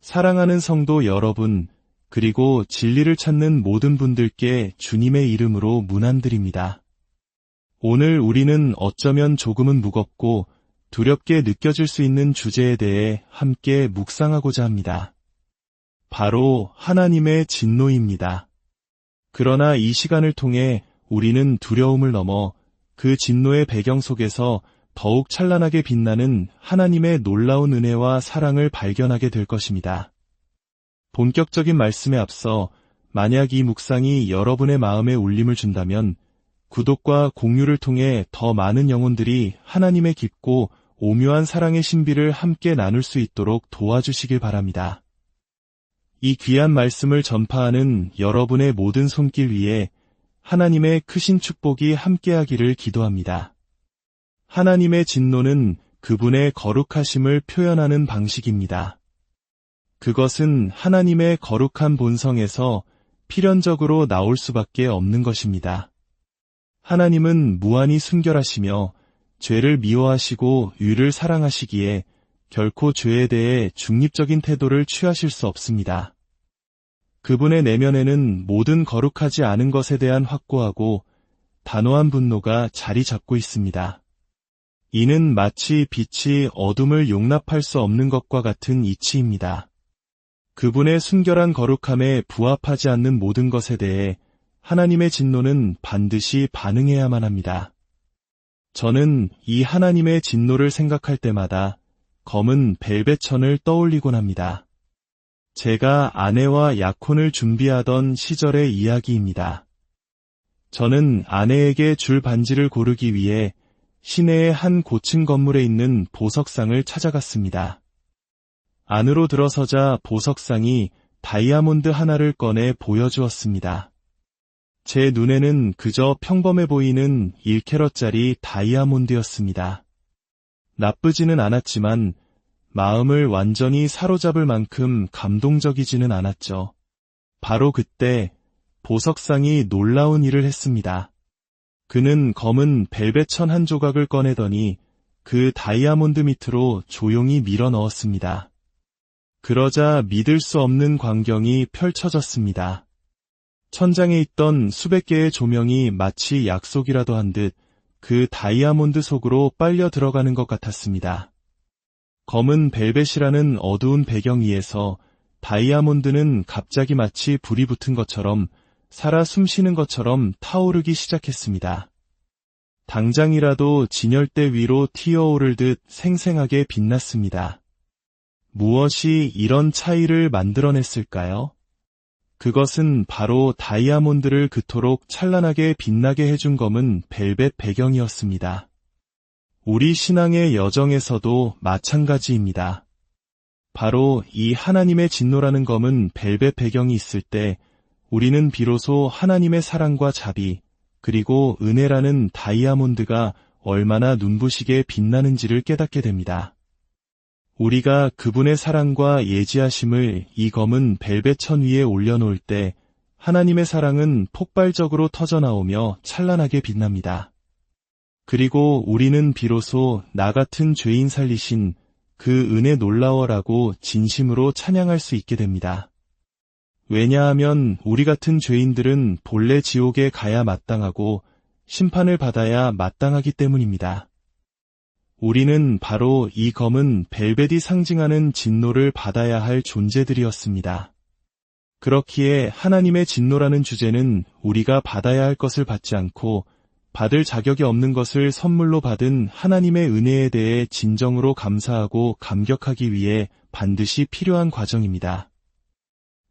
사랑하는 성도 여러분, 그리고 진리를 찾는 모든 분들께 주님의 이름으로 문안드립니다. 오늘 우리는 어쩌면 조금은 무겁고 두렵게 느껴질 수 있는 주제에 대해 함께 묵상하고자 합니다. 바로 하나님의 진노입니다. 그러나 이 시간을 통해 우리는 두려움을 넘어 그 진노의 배경 속에서 더욱 찬란하게 빛나는 하나님의 놀라운 은혜와 사랑을 발견하게 될 것입니다. 본격적인 말씀에 앞서 만약 이 묵상이 여러분의 마음에 울림을 준다면 구독과 공유를 통해 더 많은 영혼들이 하나님의 깊고 오묘한 사랑의 신비를 함께 나눌 수 있도록 도와주시길 바랍니다. 이 귀한 말씀을 전파하는 여러분의 모든 손길 위에 하나님의 크신 축복이 함께하기를 기도합니다. 하나님의 진노는 그분의 거룩하심을 표현하는 방식입니다. 그것은 하나님의 거룩한 본성에서 필연적으로 나올 수밖에 없는 것입니다. 하나님은 무한히 순결하시며 죄를 미워하시고 의를 사랑하시기에 결코 죄에 대해 중립적인 태도를 취하실 수 없습니다. 그분의 내면에는 모든 거룩하지 않은 것에 대한 확고하고 단호한 분노가 자리 잡고 있습니다. 이는 마치 빛이 어둠을 용납할 수 없는 것과 같은 이치입니다. 그분의 순결한 거룩함에 부합하지 않는 모든 것에 대해 하나님의 진노는 반드시 반응해야만 합니다. 저는 이 하나님의 진노를 생각할 때마다 검은 벨벳천을 떠올리곤 합니다. 제가 아내와 약혼을 준비하던 시절의 이야기입니다. 저는 아내에게 줄 반지를 고르기 위해 시내의 한 고층 건물에 있는 보석상을 찾아갔습니다. 안으로 들어서자 보석상이 다이아몬드 하나를 꺼내 보여주었습니다. 제 눈에는 그저 평범해 보이는 1캐럿짜리 다이아몬드였습니다. 나쁘지는 않았지만 마음을 완전히 사로잡을 만큼 감동적이지는 않았죠. 바로 그때 보석상이 놀라운 일을 했습니다. 그는 검은 벨벳천 한 조각을 꺼내더니 그 다이아몬드 밑으로 조용히 밀어 넣었습니다. 그러자 믿을 수 없는 광경이 펼쳐졌습니다. 천장에 있던 수백 개의 조명이 마치 약속이라도 한 듯 그 다이아몬드 속으로 빨려 들어가는 것 같았습니다. 검은 벨벳이라는 어두운 배경 위에서 다이아몬드는 갑자기 마치 불이 붙은 것처럼 살아 숨쉬는 것처럼 타오르기 시작했습니다. 당장이라도 진열대 위로 튀어오를 듯 생생하게 빛났습니다. 무엇이 이런 차이를 만들어냈을까요? 그것은 바로 다이아몬드를 그토록 찬란하게 빛나게 해준 검은 벨벳 배경이었습니다. 우리 신앙의 여정에서도 마찬가지입니다. 바로 이 하나님의 진노라는 검은 벨벳 배경이 있을 때 우리는 비로소 하나님의 사랑과 자비, 그리고 은혜라는 다이아몬드가 얼마나 눈부시게 빛나는지를 깨닫게 됩니다. 우리가 그분의 사랑과 예지하심을 이 검은 벨벳천 위에 올려놓을 때 하나님의 사랑은 폭발적으로 터져나오며 찬란하게 빛납니다. 그리고 우리는 비로소 나 같은 죄인 살리신 그 은혜 놀라워라고 진심으로 찬양할 수 있게 됩니다. 왜냐하면 우리 같은 죄인들은 본래 지옥에 가야 마땅하고 심판을 받아야 마땅하기 때문입니다. 우리는 바로 이 검은 벨벳이 상징하는 진노를 받아야 할 존재들이었습니다. 그렇기에 하나님의 진노라는 주제는 우리가 받아야 할 것을 받지 않고 받을 자격이 없는 것을 선물로 받은 하나님의 은혜에 대해 진정으로 감사하고 감격하기 위해 반드시 필요한 과정입니다.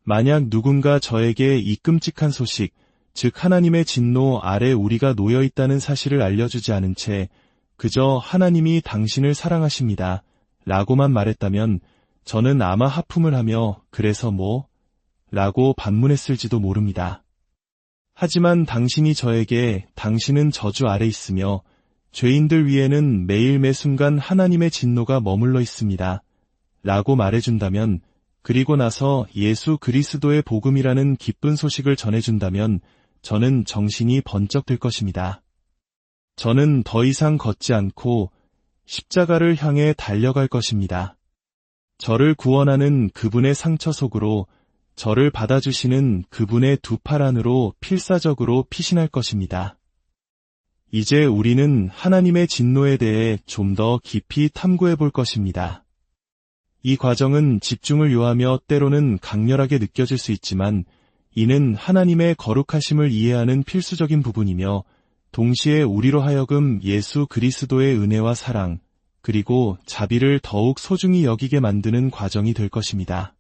만약 누군가 저에게 이 끔찍한 소식, 즉 하나님의 진노 아래 우리가 놓여 있다는 사실을 알려주지 않은 채 그저 하나님이 당신을 사랑하십니다 라고만 말했다면 저는 아마 하품을 하며 그래서 뭐? 라고 반문했을지도 모릅니다. 하지만 당신이 저에게 당신은 저주 아래 있으며 죄인들 위에는 매일 매순간 하나님의 진노가 머물러 있습니다 라고 말해준다면, 그리고 나서 예수 그리스도의 복음이라는 기쁜 소식을 전해준다면 저는 정신이 번쩍 들 것입니다. 저는 더 이상 걷지 않고 십자가를 향해 달려갈 것입니다. 저를 구원하는 그분의 상처 속으로 저를 받아주시는 그분의 두 팔 안으로 필사적으로 피신할 것입니다. 이제 우리는 하나님의 진노에 대해 좀 더 깊이 탐구해 볼 것입니다. 이 과정은 집중을 요하며 때로는 강렬하게 느껴질 수 있지만 이는 하나님의 거룩하심을 이해하는 필수적인 부분이며 동시에 우리로 하여금 예수 그리스도의 은혜와 사랑, 그리고 자비를 더욱 소중히 여기게 만드는 과정이 될 것입니다.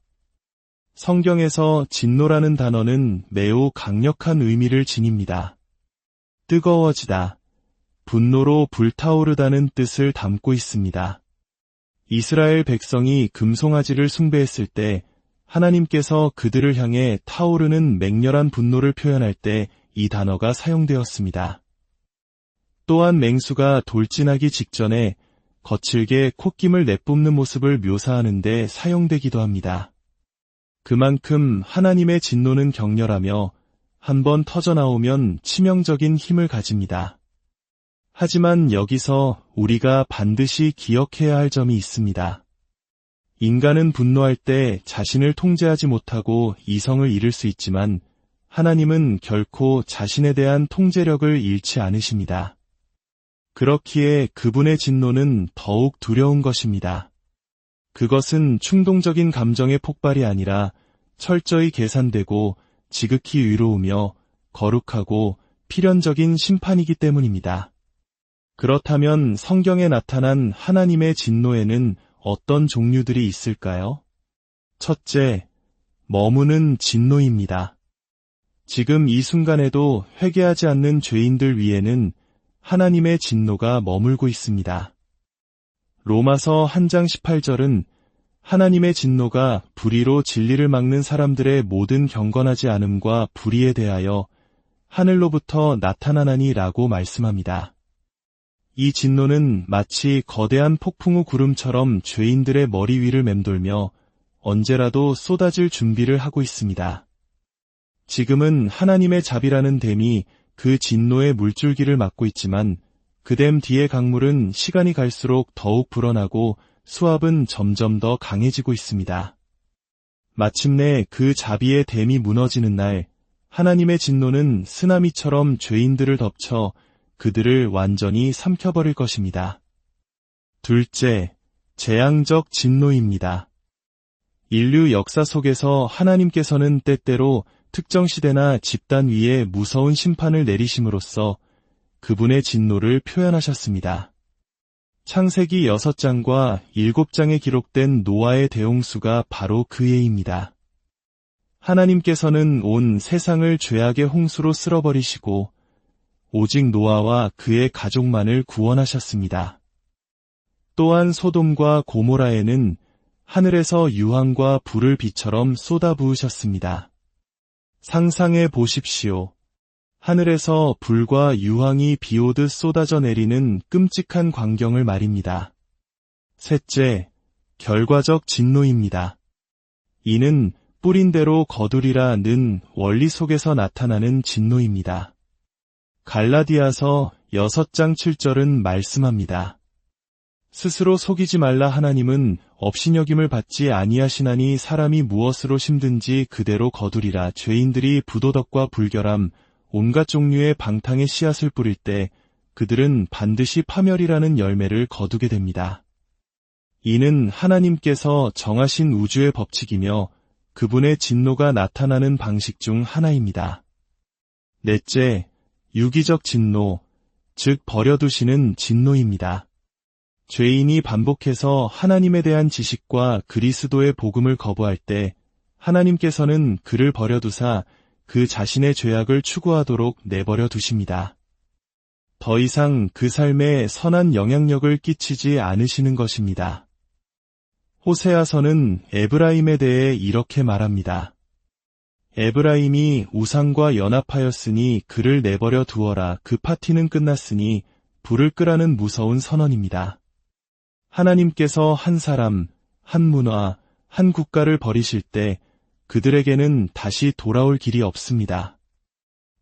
성경에서 진노라는 단어는 매우 강력한 의미를 지닙니다. 뜨거워지다, 분노로 불타오르다는 뜻을 담고 있습니다. 이스라엘 백성이 금송아지를 숭배했을 때 하나님께서 그들을 향해 타오르는 맹렬한 분노를 표현할 때 이 단어가 사용되었습니다. 또한 맹수가 돌진하기 직전에 거칠게 콧김을 내뿜는 모습을 묘사하는 데 사용되기도 합니다. 그만큼 하나님의 진노는 격렬하며 한번 터져나오면 치명적인 힘을 가집니다. 하지만 여기서 우리가 반드시 기억해야 할 점이 있습니다. 인간은 분노할 때 자신을 통제하지 못하고 이성을 잃을 수 있지만 하나님은 결코 자신에 대한 통제력을 잃지 않으십니다. 그렇기에 그분의 진노는 더욱 두려운 것입니다. 그것은 충동적인 감정의 폭발이 아니라 철저히 계산되고 지극히 의로우며 거룩하고 필연적인 심판이기 때문입니다. 그렇다면 성경에 나타난 하나님의 진노에는 어떤 종류들이 있을까요? 첫째, 머무는 진노입니다. 지금 이 순간에도 회개하지 않는 죄인들 위에는 하나님의 진노가 머물고 있습니다. 로마서 1장 18절은 하나님의 진노가 불의로 진리를 막는 사람들의 모든 경건하지 않음과 불의에 대하여 하늘로부터 나타나나니 라고 말씀합니다. 이 진노는 마치 거대한 폭풍우 구름처럼 죄인들의 머리 위를 맴돌며 언제라도 쏟아질 준비를 하고 있습니다. 지금은 하나님의 자비라는 댐이 그 진노의 물줄기를 막고 있지만 그 댐 뒤의 강물은 시간이 갈수록 더욱 불어나고 수압은 점점 더 강해지고 있습니다. 마침내 그 자비의 댐이 무너지는 날 하나님의 진노는 쓰나미처럼 죄인들을 덮쳐 그들을 완전히 삼켜버릴 것입니다. 둘째, 재앙적 진노입니다. 인류 역사 속에서 하나님께서는 때때로 특정 시대나 집단 위에 무서운 심판을 내리심으로써 그분의 진노를 표현하셨습니다. 창세기 6장과 7장에 기록된 노아의 대홍수가 바로 그 예입니다. 하나님께서는 온 세상을 죄악의 홍수로 쓸어버리시고 오직 노아와 그의 가족만을 구원하셨습니다. 또한 소돔과 고모라에는 하늘에서 유황과 불을 비처럼 쏟아부으셨습니다. 상상해 보십시오. 하늘에서 불과 유황이 비오듯 쏟아져 내리는 끔찍한 광경을 말입니다. 셋째, 결과적 진노입니다. 이는 뿌린 대로 거두리라는 원리 속에서 나타나는 진노입니다. 갈라디아서 6장 7절은 말씀합니다. 스스로 속이지 말라 하나님은 업신여김을 받지 아니하시나니 사람이 무엇으로 심든지 그대로 거두리라. 죄인들이 부도덕과 불결함, 온갖 종류의 방탕의 씨앗을 뿌릴 때 그들은 반드시 파멸이라는 열매를 거두게 됩니다. 이는 하나님께서 정하신 우주의 법칙이며 그분의 진노가 나타나는 방식 중 하나입니다. 넷째, 유기적 진노, 즉 버려두시는 진노입니다. 죄인이 반복해서 하나님에 대한 지식과 그리스도의 복음을 거부할 때 하나님께서는 그를 버려두사 그 자신의 죄악을 추구하도록 내버려 두십니다. 더 이상 그 삶에 선한 영향력을 끼치지 않으시는 것입니다. 호세아서는 에브라임에 대해 이렇게 말합니다. 에브라임이 우상과 연합하였으니 그를 내버려 두어라. 그 파티는 끝났으니 불을 끄라는 무서운 선언입니다. 하나님께서 한 사람, 한 문화, 한 국가를 버리실 때 그들에게는 다시 돌아올 길이 없습니다.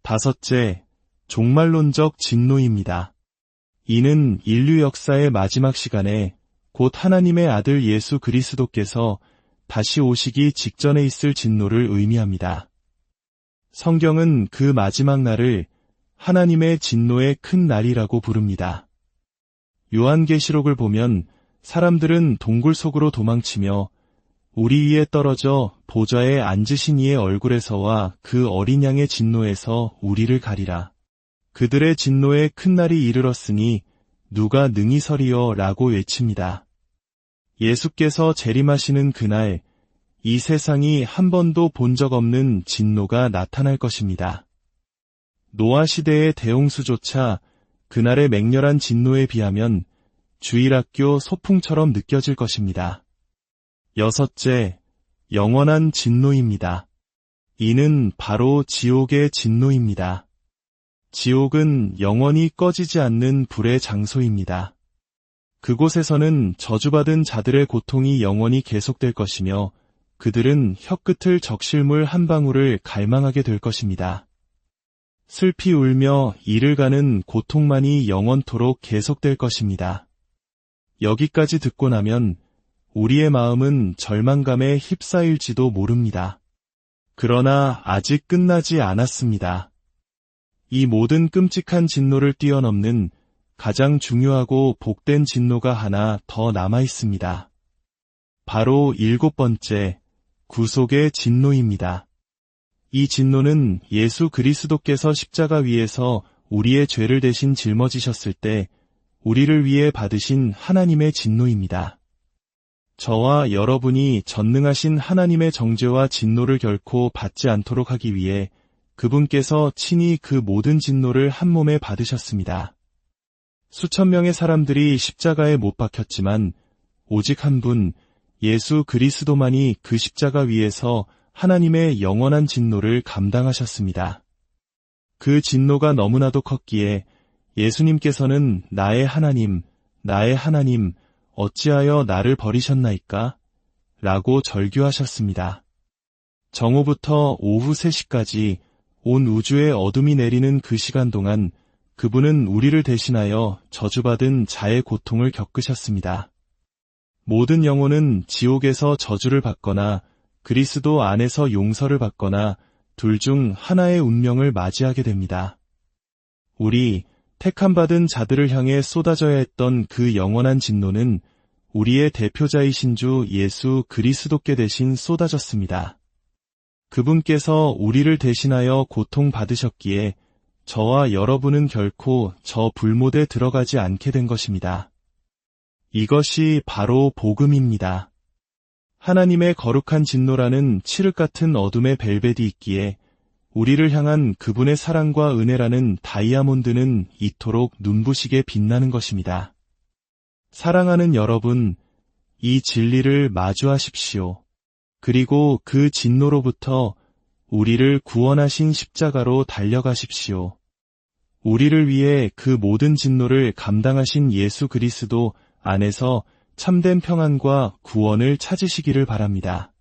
다섯째, 종말론적 진노입니다. 이는 인류 역사의 마지막 시간에 곧 하나님의 아들 예수 그리스도께서 다시 오시기 직전에 있을 진노를 의미합니다. 성경은 그 마지막 날을 하나님의 진노의 큰 날이라고 부릅니다. 요한계시록을 보면 사람들은 동굴 속으로 도망치며 우리 위에 떨어져 보좌에 앉으신 이의 얼굴에서와 그 어린 양의 진노에서 우리를 가리라. 그들의 진노의 큰 날이 이르렀으니 누가 능히 서리요 라고 외칩니다. 예수께서 재림하시는 그날 이 세상이 한 번도 본 적 없는 진노가 나타날 것입니다. 노아 시대의 대홍수조차 그날의 맹렬한 진노에 비하면 주일학교 소풍처럼 느껴질 것입니다. 여섯째, 영원한 진노입니다. 이는 바로 지옥의 진노입니다. 지옥은 영원히 꺼지지 않는 불의 장소입니다. 그곳에서는 저주받은 자들의 고통이 영원히 계속될 것이며 그들은 혀끝을 적실물 한 방울을 갈망하게 될 것입니다. 슬피 울며 이를 가는 고통만이 영원토록 계속될 것입니다. 여기까지 듣고 나면 우리의 마음은 절망감에 휩싸일지도 모릅니다. 그러나 아직 끝나지 않았습니다. 이 모든 끔찍한 진노를 뛰어넘는 가장 중요하고 복된 진노가 하나 더 남아 있습니다. 바로 7번째, 구속의 진노입니다. 이 진노는 예수 그리스도께서 십자가 위에서 우리의 죄를 대신 짊어지셨을 때 우리를 위해 받으신 하나님의 진노입니다. 저와 여러분이 전능하신 하나님의 정죄와 진노를 결코 받지 않도록 하기 위해 그분께서 친히 그 모든 진노를 한 몸에 받으셨습니다. 수천 명의 사람들이 십자가에 못 박혔지만 오직 한 분, 예수 그리스도만이 그 십자가 위에서 하나님의 영원한 진노를 감당하셨습니다. 그 진노가 너무나도 컸기에 예수님께서는 나의 하나님, 어찌하여 나를 버리셨나이까? 라고 절규하셨습니다. 정오부터 오후 3시까지 온 우주에 어둠이 내리는 그 시간 동안 그분은 우리를 대신하여 저주받은 자의 고통을 겪으셨습니다. 모든 영혼은 지옥에서 저주를 받거나 그리스도 안에서 용서를 받거나 둘 중 하나의 운명을 맞이하게 됩니다. 우리 택함받은 자들을 향해 쏟아져야 했던 그 영원한 진노는 우리의 대표자이신 주 예수 그리스도께 대신 쏟아졌습니다. 그분께서 우리를 대신하여 고통받으셨기에 저와 여러분은 결코 저 불못에 들어가지 않게 된 것입니다. 이것이 바로 복음입니다. 하나님의 거룩한 진노라는 칠흑 같은 어둠의 벨벳이 있기에 우리를 향한 그분의 사랑과 은혜라는 다이아몬드는 이토록 눈부시게 빛나는 것입니다. 사랑하는 여러분, 이 진리를 마주하십시오. 그리고 그 진노로부터 우리를 구원하신 십자가로 달려가십시오. 우리를 위해 그 모든 진노를 감당하신 예수 그리스도 안에서 참된 평안과 구원을 찾으시기를 바랍니다.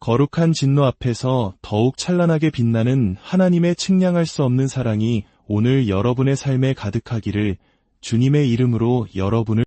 거룩한 진노 앞에서 더욱 찬란하게 빛나는 하나님의 측량할 수 없는 사랑이 오늘 여러분의 삶에 가득하기를 주님의 이름으로 여러분을